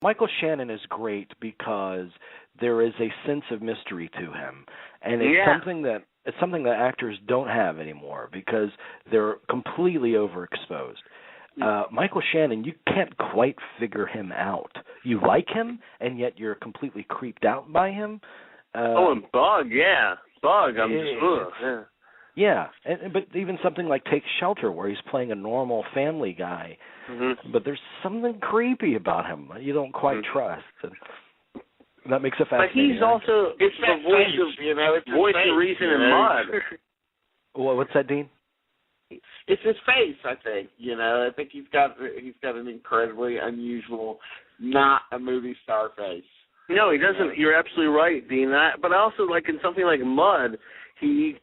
Michael Shannon is great because there is a sense of mystery to him, and it's something that actors don't have anymore because they're completely overexposed. Michael Shannon, you can't quite figure him out. You like him, and yet you're completely creeped out by him. And Bug, Bug, I'm just, Yeah, but even something like Take Shelter, where he's playing a normal family guy, but there's something creepy about him you don't quite trust. And that makes it fascinating. But he's also, it's the voice of, it's voice of reason and mud. What's that, Dean? It's his face, I think. I think he's got an incredibly unusual, not a movie star face. No, he doesn't. You're absolutely right, Dean. But also, like in something like Mud, even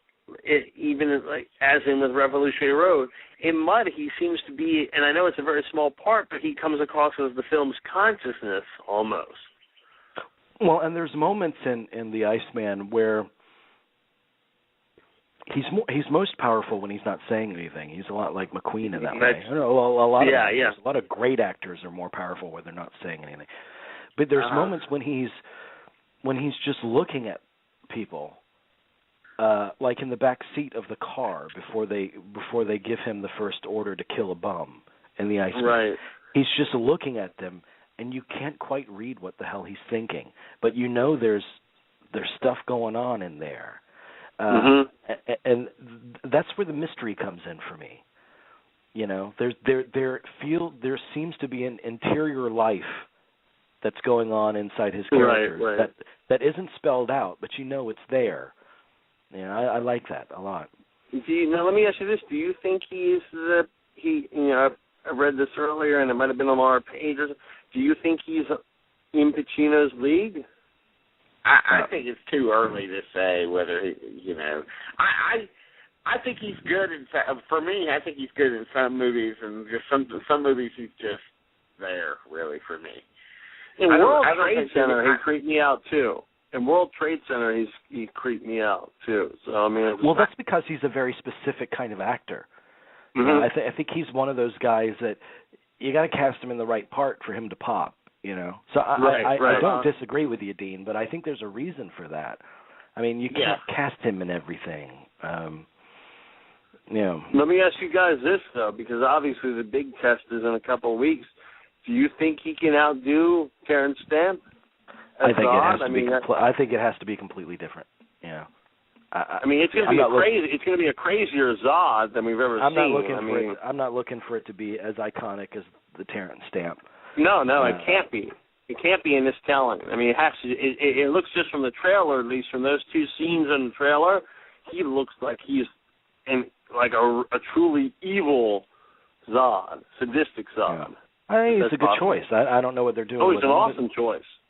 like as in with Revolutionary Road, in Mud he seems to be, and I know it's a very small part, but he comes across as the film's consciousness almost. Well, and there's moments in The Iceman where he's most powerful when he's not saying anything. He's a lot like McQueen in that way. A lot of great actors are more powerful when they're not saying anything. But there's moments when he's just looking at people, like in the back seat of the car before they give him the first order to kill a bum in The Iceman. Right. He's just looking at them, and you can't quite read what the hell he's thinking, but there's stuff going on in there. And that's where the mystery comes in for me. There seems to be an interior life that's going on inside his characters that isn't spelled out, but it's there. I like that a lot. Now let me ask you this: do you think I read this earlier, and it might have been on our pages. Do you think he's in Pacino's league? I think it's too early to say whether I think he's good for me. I think he's good in some movies, and just some movies he's just there really for me. In World Trade Center, he creeped me out too. In World Trade Center, he creeped me out too. So I mean, that's because he's a very specific kind of actor. I think he's one of those guys that you got to cast him in the right part for him to pop. So I don't disagree with you, Dean, but I think there's a reason for that. I mean, you can't cast him in everything. Let me ask you guys this though, because obviously the big test is in a couple of weeks. Do you think he can outdo Terrence Stamp? I think it has to be completely different. I mean, it's going to be crazy. It's going to be a crazier Zod than we've ever seen. I'm not looking for it to be as iconic as the Terrence Stamp. No, it can't be. It can't be in this telling. I mean, it has to. It looks just from the trailer, at least from those two scenes in the trailer, he looks like he's like a truly evil Zod, sadistic Zod. I think it's a good choice. I don't know what they're doing. Oh, it's an awesome choice.